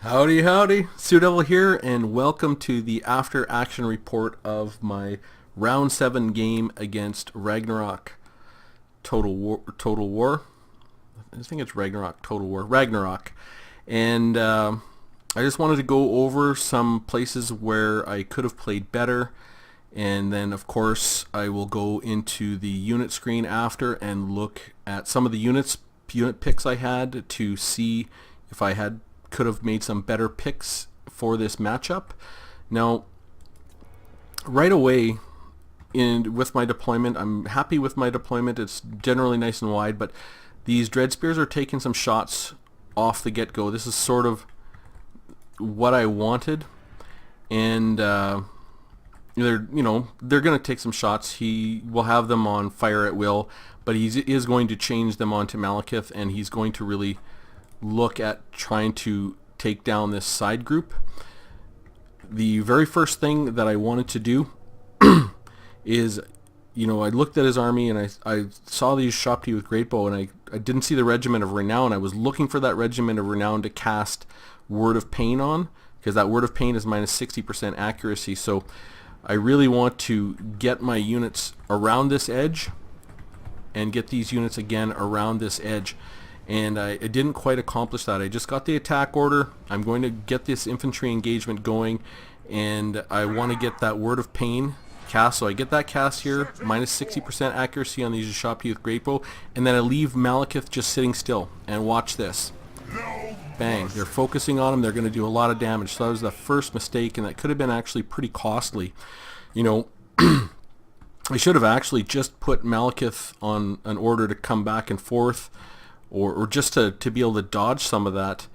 Howdy, howdy. Sue Devil here, and welcome to the after action report of my round 7 game against Ragnarok Total War. Total War. I think it's Ragnarok Total War. Ragnarok. And I just wanted to go over some places where I could have played better. And then, of course, I will go into the unit screen after and look at some of the unit picks I had to see if I could have made some better picks for this matchup. Now, right away with my deployment, I'm happy with my deployment. It's generally nice and wide, but these Dread Spears are taking some shots off the get-go. This is sort of what I wanted, and they're going to take some shots. He will have them on fire at will, but he is going to change them onto Malekith, and he's going to really look at trying to take down this side group. The very first thing that I wanted to do is, I looked at his army and I saw these Shopti with Great Bow, and I didn't see the Regiment of Renown. I was looking for that Regiment of Renown to cast Word of Pain on, because that Word of Pain is minus 60% accuracy. So I really want to get my units around this edge and get these units again around this edge. And I didn't quite accomplish that. I just got the attack order. I'm going to get this infantry engagement going, and I want to get that Word of Pain cast. So I get that cast here, minus 60% accuracy on these Shopti with Great Bow, and then I leave Malekith just sitting still. And watch this. Bang. They're focusing on him. They're going to do a lot of damage. So that was the first mistake, and that could have been actually pretty costly. I should have actually just put Malekith on an order to come back and forth, or just to be able to dodge some of that.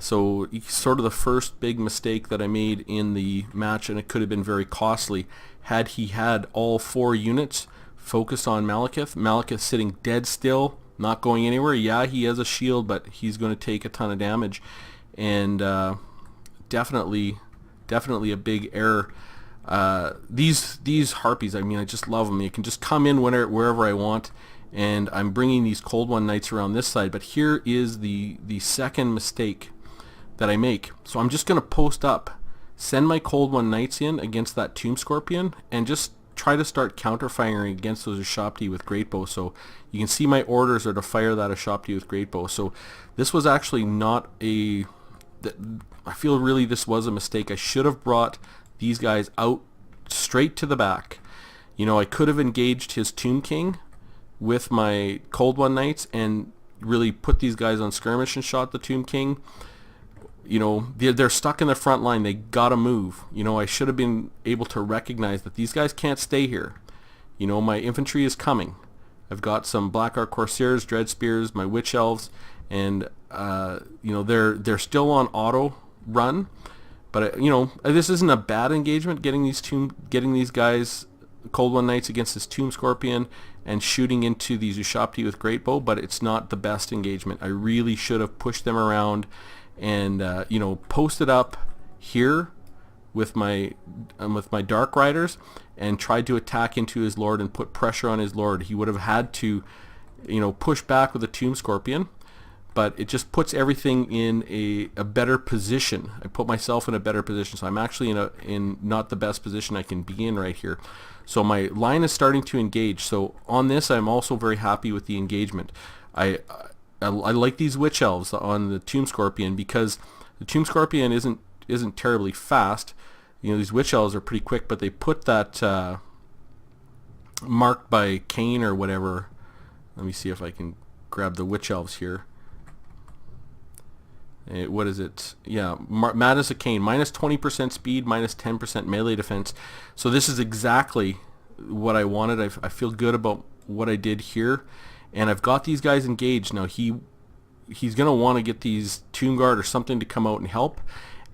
So sort of the first big mistake that I made in the match, and it could have been very costly had he had all 4 units focused on Malekith. Malekith sitting dead still, not going anywhere. Yeah, he has a shield, but he's going to take a ton of damage, and definitely a big error. These Harpies, I just love them. You can just come in wherever I want. And I'm bringing these Cold One Knights around this side, but here is the second mistake that I make. So I'm just going to post up, send my Cold One Knights in against that Tomb Scorpion, and just try to start counter-firing against those Ashopti with Great Bow. So you can see my orders are to fire that Ashopti with Great Bow. So this was actually not I feel really this was a mistake. I should have brought these guys out straight to the back. I could have engaged his Tomb King with my Cold One Knights and really put these guys on skirmish and shot the Tomb King. They're stuck in the front line. They gotta move. I should have been able to recognize that these guys can't stay here. My infantry is coming. I've got some Black Ark Corsairs, Dread Spears, my Witch Elves, and they're still on auto run. But this isn't a bad engagement. Getting these guys Cold One Knights against this Tomb Scorpion and shooting into these Ushapti with Great Bow, but it's not the best engagement. I really should have pushed them around and posted up here with my Dark Riders and tried to attack into his Lord and put pressure on his Lord. He would have had to push back with a Tomb Scorpion, but it just puts everything in a better position. I put myself in a better position, so I'm actually in not the best position I can be in right here. So my line is starting to engage. So on this, I'm also very happy with the engagement. I like these Witch Elves on the Tomb Scorpion, because the Tomb Scorpion isn't terribly fast. These Witch Elves are pretty quick, but they put that marked by Cain or whatever. Let me see if I can grab the Witch Elves here. What is it? Yeah, Madness of Cain, minus 20% speed, minus 10% melee defense. So this is exactly what I wanted. I feel good about what I did here, and I've got these guys engaged. Now he's going to want to get these Tomb Guard or something to come out and help,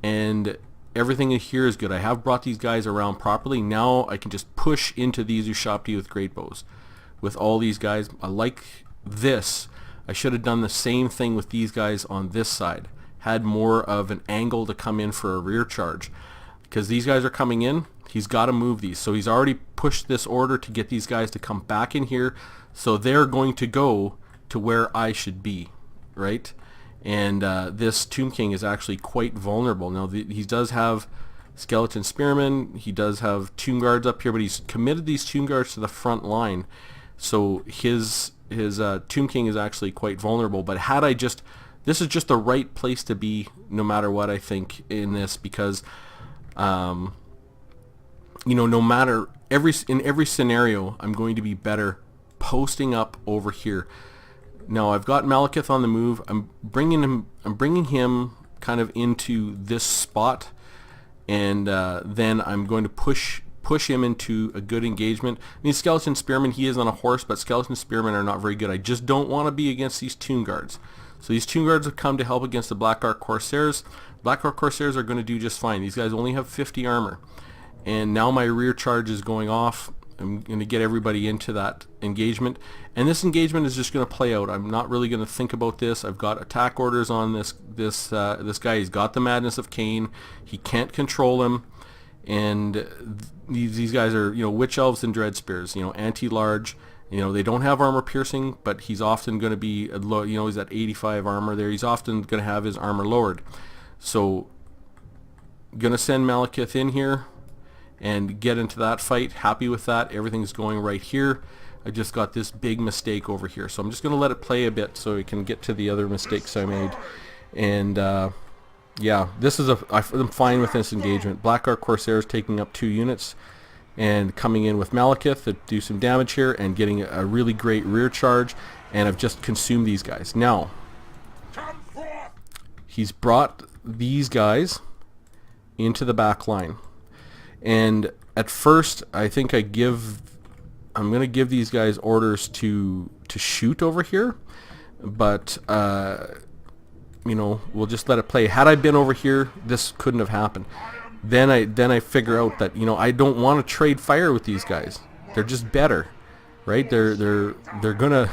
and everything in here is good. I have brought these guys around properly. Now I can just push into these Ushapti with Great Bows. With all these guys, I like this. I should have done the same thing with these guys on this side. Had more of an angle to come in for a rear charge, because these guys are coming in. He's got to move these, so he's already pushed this order to get these guys to come back in here, so they're going to go to where I should be, right? and this Tomb King is actually quite vulnerable. Now he does have Skeleton Spearmen, he does have Tomb Guards up here, but he's committed these Tomb Guards to the front line, so his Tomb King is actually quite vulnerable. But had I just, this is just the right place to be no matter what, I think, in this, because you know, no matter in every scenario, I'm going to be better posting up over here. Now I've got Malekith on the move. I'm bringing him kind of into this spot, and then I'm going to push him into a good engagement. I mean, Skeleton Spearman, he is on a horse, but Skeleton Spearmen are not very good. I just don't want to be against these Tomb Guards. So these Tomb Guards have come to help against the Black Ark Corsairs. Black Ark Corsairs are going to do just fine. These guys only have 50 armor. And now my rear charge is going off. I'm going to get everybody into that engagement. And this engagement is just going to play out. I'm not really going to think about this. I've got attack orders on this guy. He's got the Madness of Cain. He can't control him. And these guys are, you know, Witch Elves and Dread Spears, you know, anti-large. You know, they don't have armor piercing, but he's often going to be, low, you know, he's at 85 armor there. He's often going to have his armor lowered. So, going to send Malekith in here and get into that fight. Happy with that. Everything's going right here. I just got this big mistake over here. So I'm just going to let it play a bit so we can get to the other mistakes I made. And yeah, this is I'm fine with this engagement. Black Ark Corsairs taking up 2 units and coming in with Malekith to do some damage here and getting a really great rear charge. And I've just consumed these guys. Now, he's brought these guys into the back line. And at first, I think I'm going to give these guys orders to shoot over here, but you know, we'll just let it play. Had I been over here, this couldn't have happened. Then I figure out that, you know, I don't want to trade fire with these guys. They're just better, right? They're gonna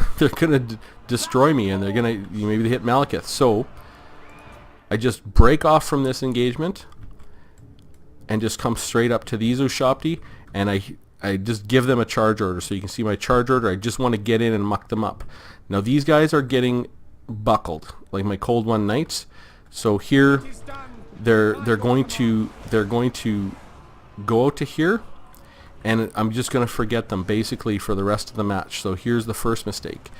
destroy me, and they're gonna, maybe they hit Malekith. So I just break off from this engagement and just come straight up to these Ushapti, and I just give them a charge order. So you can see my charge order. I just want to get in and muck them up. Now these guys are getting buckled, like my Cold One Knights. So here they're going to go out to here, and I'm just going to forget them basically for the rest of the match. So here's the first mistake.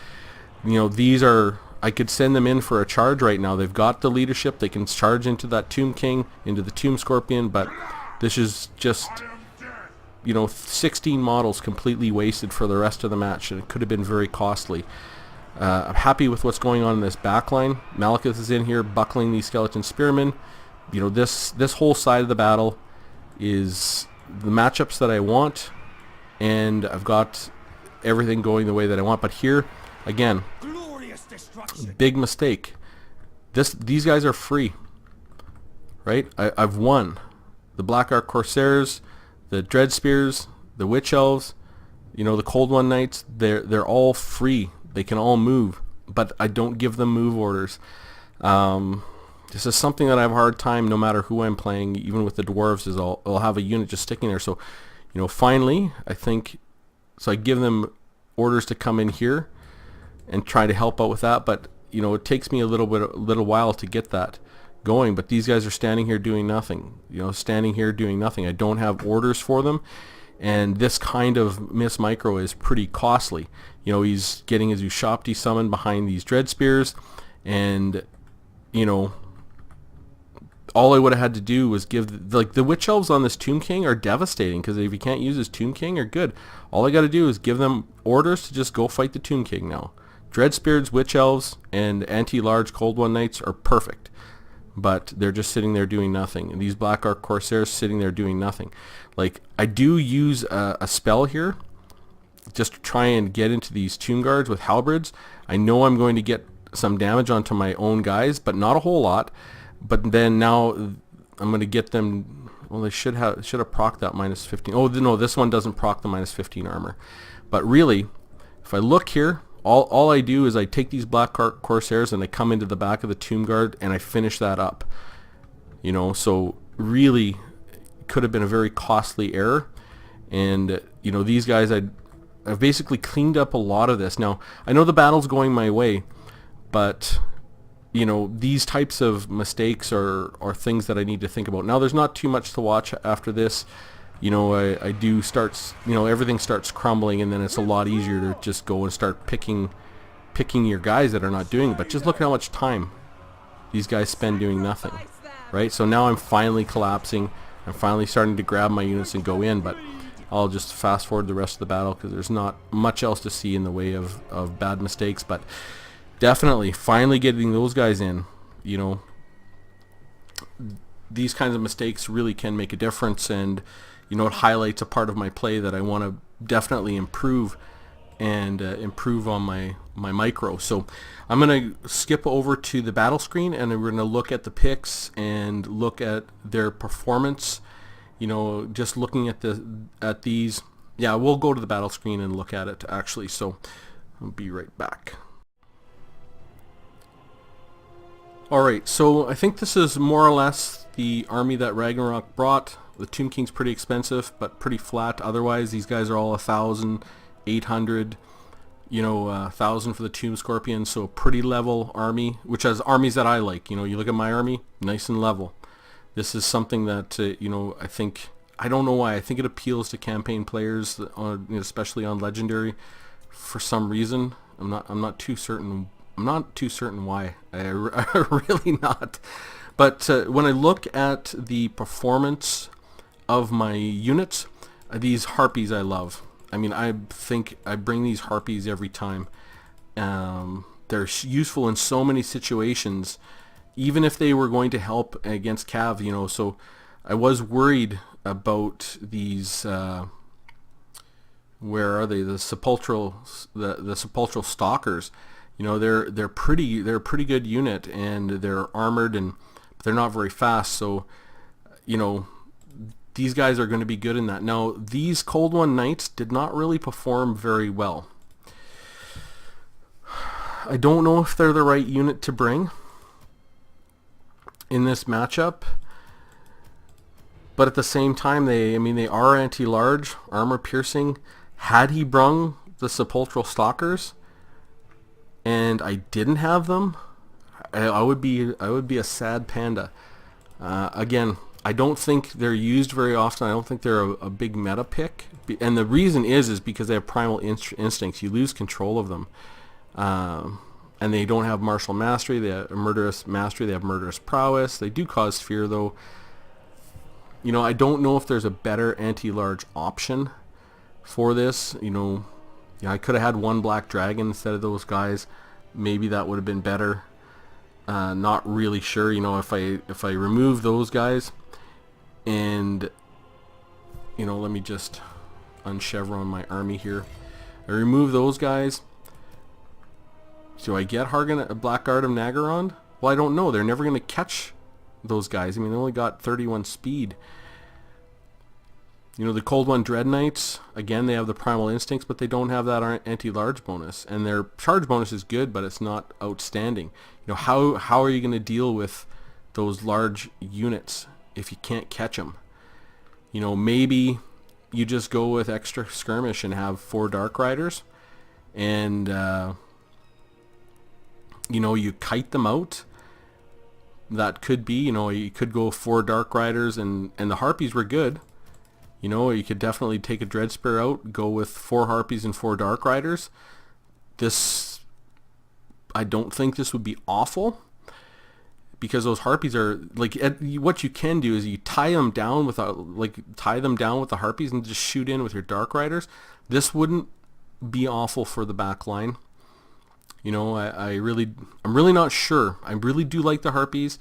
You know, these are, I could send them in for a charge right now. They've got the leadership. They can charge into that Tomb King, into the Tomb Scorpion, but this is just, you know, 16 models completely wasted for the rest of the match, and it could have been very costly. I'm happy with what's going on in this back line. Malekith is in here buckling these Skeleton Spearmen. You know, this whole side of the battle is the matchups that I want, and I've got everything going the way that I want. But here, again, big mistake. These guys are free, right? I've won. The Black Ark Corsairs, the Dread Spears, the Witch Elves, you know, the Cold One Knights, they're all free. They can all move, but I don't give them move orders. This is something that I have a hard time, no matter who I'm playing, even with the Dwarves, is I'll have a unit just sticking there. So, you know, finally, I think, so I give them orders to come in here and try to help out with that, but, you know, it takes me a little while to get that going. But these guys are standing here doing nothing. You know, standing here doing nothing. I don't have orders for them, and this kind of miss micro is pretty costly. You know, he's getting his Ushapti summoned behind these Dread Spears, and, you know, all I would have had to do was give, like, the Witch Elves on this Tomb King are devastating, because if you can't use his Tomb King, are good. All I got to do is give them orders to just go fight the Tomb King now. Dread Spears, Witch Elves, and anti-large Cold One Knights are perfect, but they're just sitting there doing nothing. And these Black Ark Corsairs sitting there doing nothing. Like, I do use a spell here just to try and get into these Tomb Guards with halberds. I know I'm going to get some damage onto my own guys, but not a whole lot. But then now I'm going to get them. Well, they should have procced that minus 15. Oh no, this one doesn't proc the minus 15 armor. But really, if I look here, all I do is I take these Black Ark Corsairs and I come into the back of the Tomb Guard and I finish that up. You know, so really, it could have been a very costly error. And you know, these guys, I've basically cleaned up a lot of this. Now I know the battle's going my way, but you know, these types of mistakes are things that I need to think about. Now, there's not too much to watch after this. You know, I do start, you know, everything starts crumbling, and then it's a lot easier to just go and start picking your guys that are not doing it. But just look at how much time these guys spend doing nothing, right? So now I'm finally collapsing. I'm finally starting to grab my units and go in, but I'll just fast forward the rest of the battle because there's not much else to see in the way of bad mistakes. But definitely finally getting those guys in, you know, these kinds of mistakes really can make a difference, and you know, it highlights a part of my play that I want to definitely improve and improve on my micro. So I'm going to skip over to the battle screen, and we're going to look at the picks and look at their performance. You know, just looking at these. Yeah, we'll go to the battle screen and look at it actually. So I'll be right back. Alright, so I think this is more or less the army that Ragnarok brought. The Tomb King's pretty expensive, but pretty flat. Otherwise, these guys are all 1,000, 800, you know, 1,000 for the Tomb Scorpion. So a pretty level army, which has armies that I like. You know, you look at my army, nice and level. This is something that, you know, I don't know why. I think it appeals to campaign players, especially on Legendary, for some reason. I'm not too certain. I'm not too certain why. I really not. But when I look at the performance of my units, these harpies I love. I mean, I think I bring these harpies every time. They're useful in so many situations, even if they were going to help against Cav, you know. So I was worried about these, where are they? The sepulchral stalkers. You know, they're a pretty good unit, and they're armored, and they're not very fast. So, you know, these guys are going to be good in that. Now, these Cold One Knights did not really perform very well. I don't know if they're the right unit to bring in this matchup, but at the same time, they are anti-large, armor piercing. Had he brung the sepulchral stalkers, and I didn't have them, I would be a sad panda. Again, I don't think they're used very often. I don't think they're a big meta pick, and the reason is because they have primal instincts. You lose control of them, and they don't have martial mastery. They have murderous mastery. They have murderous prowess. They do cause fear, though. You know, I don't know if there's a better anti-large option for this. You know, yeah, I could have had one black dragon instead of those guys. Maybe that would have been better. Not really sure. You know, if I remove those guys, and you know, let me just unchevron my army here. I remove those guys. Do I get Blackguard of Nagaron? Well, I don't know. They're never going to catch those guys. I mean, they only got 31 speed. You know, the Cold One Dread Knights, again, they have the primal instincts, but they don't have that anti-large bonus. And their charge bonus is good, but it's not outstanding. You know, how are you going to deal with those large units if you can't catch them? You know, maybe you just go with extra skirmish and have 4 Dark Riders, and you know, you kite them out. That could be, you know, you could go 4 Dark Riders, and the Harpies were good. You know, you could definitely take a Dread Spear out, go with 4 Harpies and 4 Dark Riders. This, I don't think this would be awful, because those Harpies are, like, what you can do is you tie them down with the Harpies and just shoot in with your Dark Riders. This wouldn't be awful for the back line. You know, I'm really not sure. I really do like the Harpies.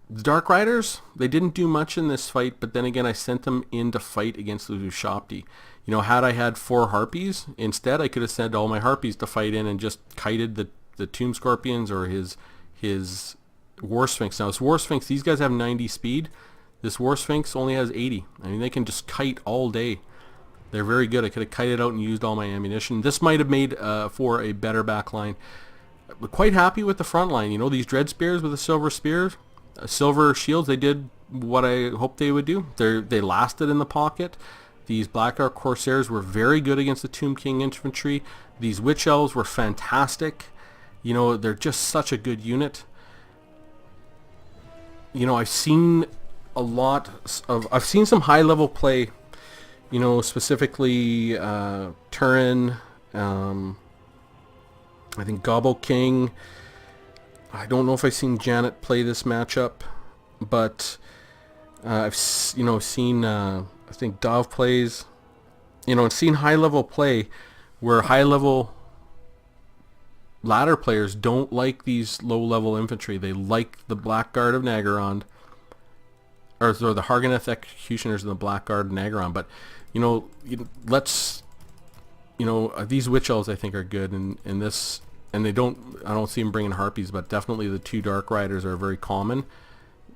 The Dark Riders, they didn't do much in this fight, but then again, I sent them in to fight against the Ushapti. You know, had I had 4 Harpies, instead I could have sent all my Harpies to fight in and just kited the Tomb Scorpions or his War Sphinx. Now, this War Sphinx, these guys have 90 speed. This War Sphinx only has 80. I mean, they can just kite all day. They're very good. I could have kited out and used all my ammunition. This might have made for a better back line. I'm quite happy with the front line. You know, these Dread Spears with the silver spears, silver shields, they did what I hoped they would do. They lasted in the pocket. These Black Ark Corsairs were very good against the Tomb King infantry. These Witch Elves were fantastic. You know, they're just such a good unit. I've seen I've seen some high level play, specifically Turin, I think Gobbo King. I don't know if I've seen Janet play this matchup, but I've seen I think Dov plays, and seen high level play where high level ladder players don't like these low level infantry. They like the Blackguard of Nagaron, or the Harganeth Executioners and the Blackguard of Nagaron. But these Witch Elves I think are good, and this, and I don't see them bringing Harpies, but definitely the 2 Dark Riders are very common.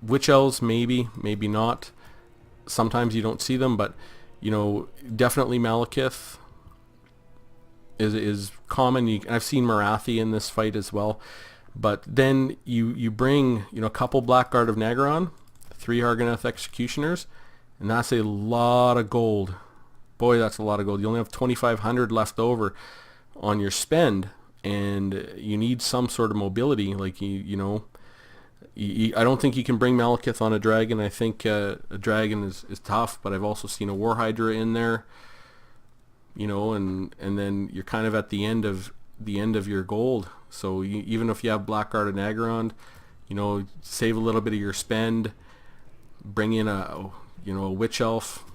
Witch Elves maybe not. Sometimes you don't see them, but definitely Malekith is common. I've seen Marathi in this fight as well. But then you bring a couple Blackguard of Nagaron, 3 Harganeth Executioners, and that's a lot of gold. Boy, that's a lot of gold. You only have 2,500 left over on your spend, and you need some sort of mobility. Like I don't think you can bring Malekith on a dragon. I think a dragon is tough, but I've also seen a War Hydra in there. And then you're kind of at the end of your gold. So even if you have Blackguard and Nagaron, save a little bit of your spend, bring in a Witch Elf.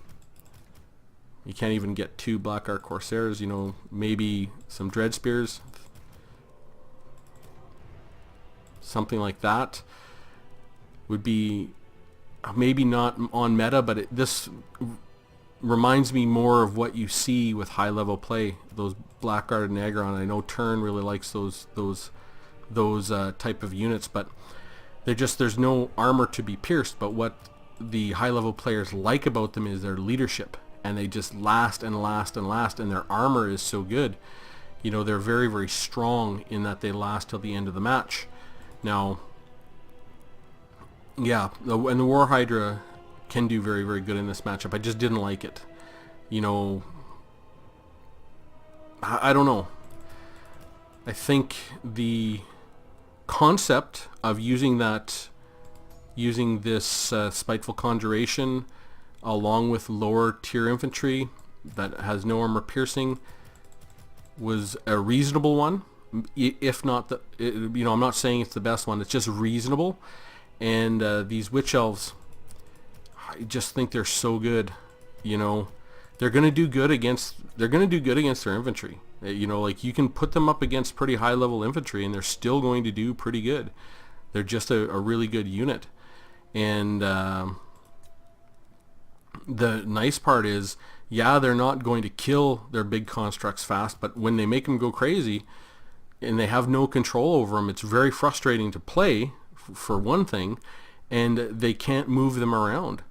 You can't even get 2 Blackguard Corsairs. Maybe some Dread Spears, something like that would be maybe not on meta, but this reminds me more of what you see with high level play. Those Blackguard and Nagaron. I know Turn really likes those type of units, but there's no armor to be pierced. But what the high level players like about them is their leadership, and they just last and last and last, and their armor is so good. They're very, very strong in that they last till the end of the match. Now, yeah, and the War Hydra can do very, very good in this matchup. I just didn't like it. I don't know. I think the concept of using this Spiteful Conjuration along with lower tier infantry that has no armor piercing was a reasonable one. If not I'm not saying it's the best one. It's just reasonable. And these Witch Elves, I just think they're so good. They're gonna do good against their infantry. Like you can put them up against pretty high level infantry, and they're still going to do pretty good. They're just a really good unit. And the nice part is, they're not going to kill their big constructs fast, but when they make them go crazy and they have no control over them, it's very frustrating to play, for one thing, and they can't move them around.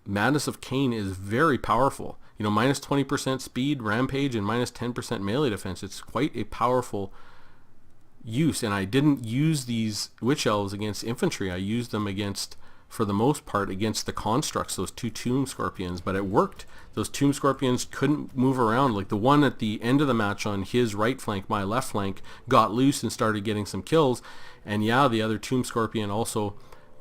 Madness of Cain is very powerful. Minus 20% speed, rampage, and minus 10% melee defense. It's quite a powerful use, and I didn't use these Witch Elves against infantry. I used them for the most part, against the constructs, those 2 Tomb Scorpions, but it worked. Those Tomb Scorpions couldn't move around. Like the one at the end of the match on his right flank, my left flank, got loose and started getting some kills, and the other Tomb Scorpion also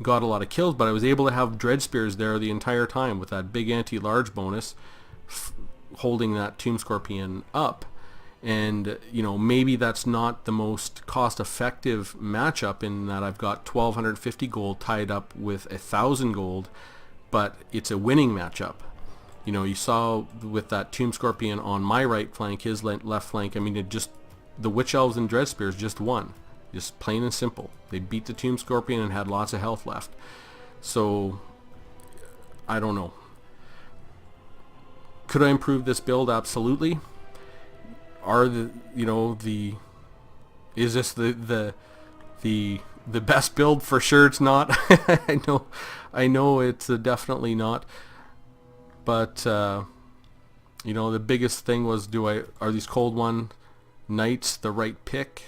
got a lot of kills, but I was able to have Dread Spears there the entire time with that big anti-large bonus holding that Tomb Scorpion up. And maybe that's not the most cost-effective matchup, in that I've got 1,250 gold tied up with 1,000 gold, but it's a winning matchup. You saw with that Tomb Scorpion on my right flank, his left flank, the Witch Elves and Dread Spears just won. Just plain and simple. They beat the Tomb Scorpion and had lots of health left. So, I don't know. Could I improve this build? Absolutely. Is this the best build? For sure it's not. I know it's definitely not. But the biggest thing was, are these Cold One Knights the right pick?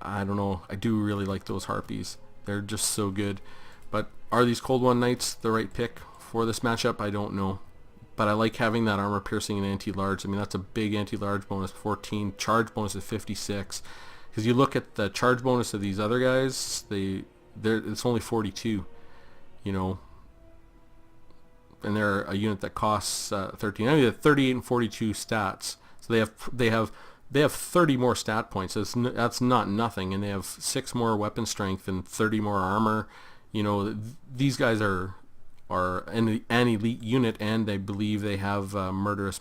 I don't know. I do really like those Harpies. They're just so good. But are these Cold One Knights the right pick for this matchup? I don't know. But I like having that armor piercing and anti-large. That's a big anti-large bonus, 14. Charge bonus is 56. Because you look at the charge bonus of these other guys, it's only 42, you know, and they're a unit that costs 13. I mean, they have 38 and 42 stats, so they have 30 more stat points. That's not nothing, and they have 6 more weapon strength and 30 more armor. You know, these guys are an elite unit, and I believe they have murderous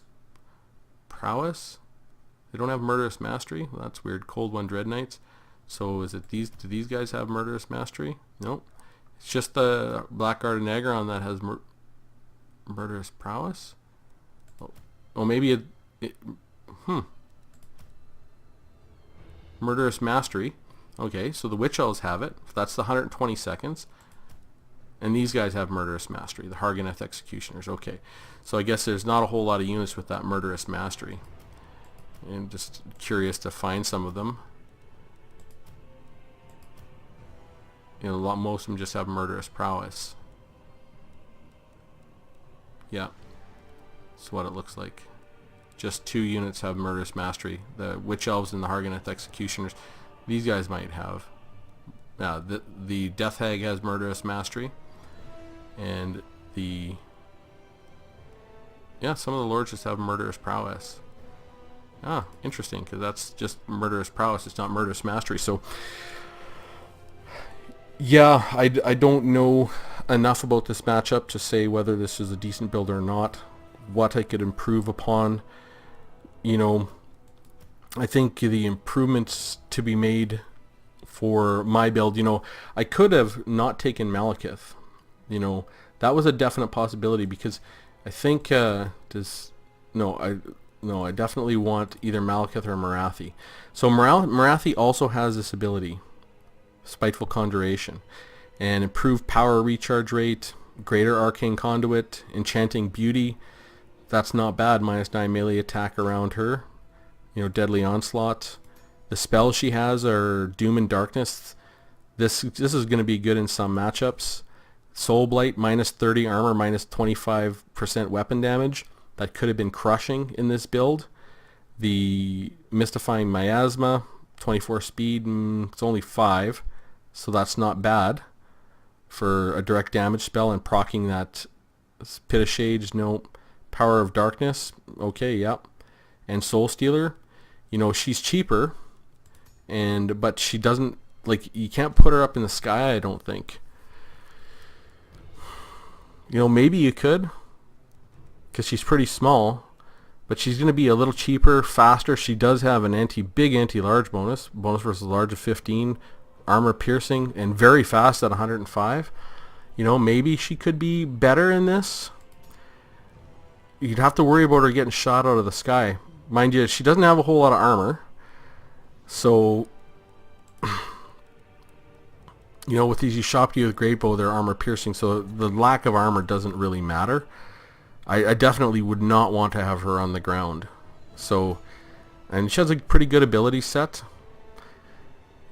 prowess. They don't have murderous mastery. Well, that's weird. Cold One Dread Knights. So is it these? Do these guys have murderous mastery? Nope. It's just the Blackguard and Aggron that has murderous prowess. Oh, maybe murderous mastery. Okay, so the Witch Elves have it. That's the 120 seconds. And these guys have murderous mastery, the Harganeth Executioners. Okay, so I guess there's not a whole lot of units with that murderous mastery. I'm just curious to find some of them. You know, most of them just have murderous prowess. Yeah, that's what it looks like. Just 2 units have murderous mastery. The Witch Elves and the Harganeth Executioners. These guys might have. The Death Hag has murderous mastery. And some of the lords just have murderous prowess. Ah, interesting, because that's just murderous prowess. It's not murderous mastery. So, yeah, I don't know enough about this matchup to say whether this is a decent build or not. What I could improve upon. You know, I think the improvements to be made for my build, you know, I could have not taken Malekith. You know, that was a definite possibility, because I think I definitely want either Malekith or Marathi. So Marathi also has this ability, Spiteful Conjuration, and improved power recharge rate, greater arcane conduit, enchanting beauty. That's not bad. -9 melee attack around her. You know, deadly onslaught. The spells she has are Doom and Darkness. This is going to be good in some matchups. Soul Blight, -30 armor, -25% weapon damage. That could have been crushing in this build. The Mystifying Miasma, 24 speed, it's only 5, so that's not bad for a direct damage spell, and proccing that Pit of Shades. No. Power of Darkness, okay, yep. And Soul Stealer, you know, she's cheaper, but she doesn't, like, you can't put her up in the sky, I don't think. You know, maybe you could, because she's pretty small, but she's going to be a little cheaper, faster. She does have an big anti-large bonus versus large of 15, armor piercing, and very fast at 105. You know, maybe she could be better in this. You'd have to worry about her getting shot out of the sky. Mind you, she doesn't have a whole lot of armor. So, you know, with these Ushopki with Great Bow, they're armor piercing, so the lack of armor doesn't really matter. I definitely would not want to have her on the ground. So, and she has a pretty good ability set.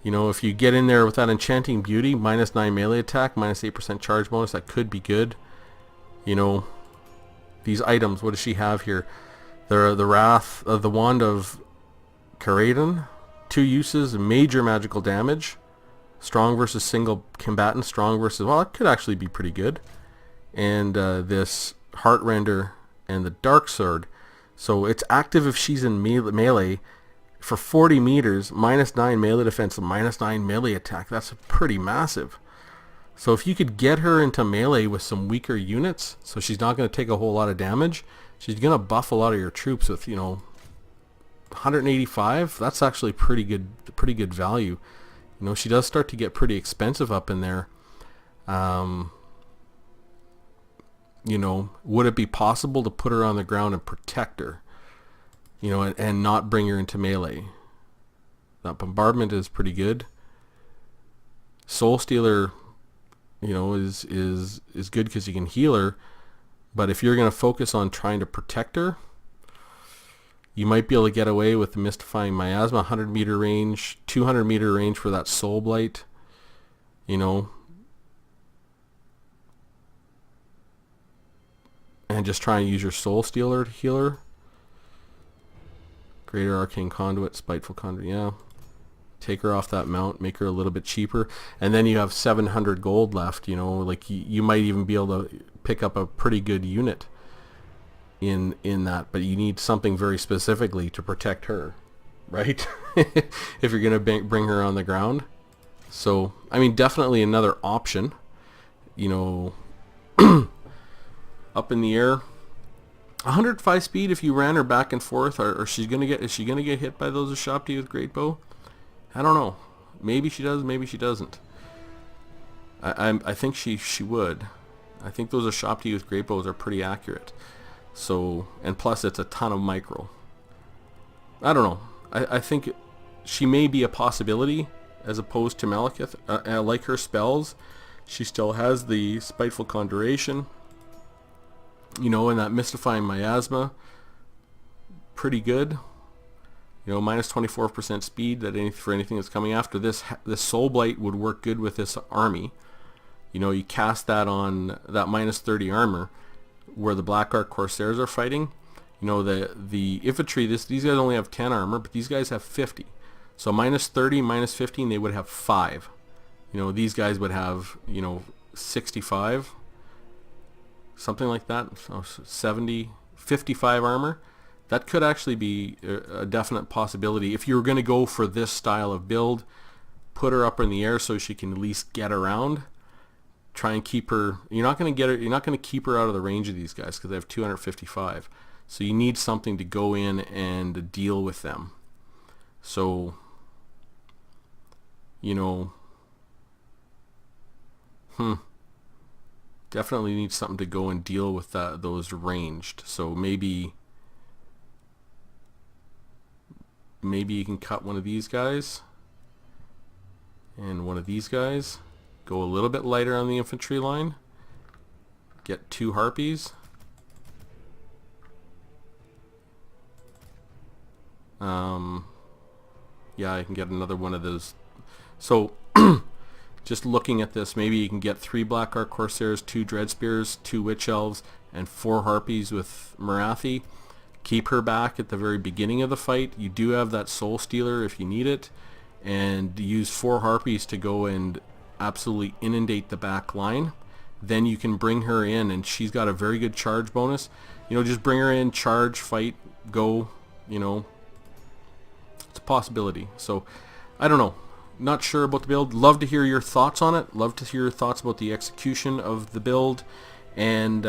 You know, if you get in there with that Enchanting Beauty, -9 melee attack, -8% charge bonus, that could be good. You know, these items, what does she have here? The Wrath of the Wand of Caradon, 2 uses, major magical damage, strong versus single combatant, strong versus, well, it could actually be pretty good. And this Heartrender and the Dark Sword. So it's active if she's in melee for 40 meters, -9 melee defense, -9 melee attack. That's pretty massive. So if you could get her into melee with some weaker units, so she's not going to take a whole lot of damage, she's going to buff a lot of your troops with, you know, 185. That's actually pretty good value. You know, she does start to get pretty expensive up in there. You know, would it be possible to put her on the ground and protect her? You know, and not bring her into melee? That bombardment is pretty good. Soul Stealer, you know, is good because you can heal her. But if you're going to focus on trying to protect her, you might be able to get away with the Mystifying Miasma, 100 meter range, 200 meter range for that Soul Blight. You know, and just try and use your Soul Stealer to heal her. Greater Arcane Conduit, Spiteful Conduit, yeah. take her off that mount, make her a little bit cheaper, and then you have 700 gold left. You know, like you might even be able to pick up a pretty good unit in that, but you need something very specifically to protect her, right? If you're gonna bring her on the ground. So I mean, definitely another option, you know. Up in the air, 105 speed. If you ran her back and forth, is she gonna get hit by those Ashopti with great bow? I don't know. Maybe she does, maybe she doesn't. I think she would. I think those Ashopti with great bows are pretty accurate. So, and plus it's a ton of micro. I don't know. I think she may be a possibility as opposed to Malekith. I like her spells. She still has the Spiteful Conjuration, you know, and that Mystifying Miasma. Pretty good. You know, minus 24% speed for anything that's coming after this. This Soul Blight would work good with this army. You know, you cast that on that minus 30 armor where the Black Ark Corsairs are fighting. You know, the infantry, these guys only have 10 armor, but these guys have 50. So minus 30, minus 15, they would have 5. You know, these guys would have, you know, 65. Something like that. So 70, 55 armor. That could actually be a definite possibility. If you were going to go for this style of build, put her up in the air so she can at least get around. Try and keep her. You're not going to keep her out of the range of these guys because they have 255. So you need something to go in and deal with them. So, you know, definitely need something to go and deal with those ranged. So maybe you can cut one of these guys and one of these guys. Go a little bit lighter on the infantry line. Get 2 harpies. Yeah, I can get another one of those. So, just looking at this, maybe you can get 3 Black Ark Corsairs, 2 Dreadspears, 2 Witch Elves, and 4 harpies with Marathi. Keep her back at the very beginning of the fight. You do have that Soul Stealer if you need it, and use 4 harpies to go and absolutely inundate the back line. Then you can bring her in, and she's got a very good charge bonus. You know, just bring her in, charge, fight, go. You know, it's a possibility. So I don't know, not sure about the build. Love to hear your thoughts on it. Love to hear your thoughts about the execution of the build. And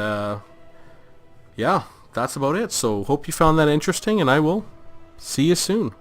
yeah, that's about it. So hope you found that interesting, and I will see you soon.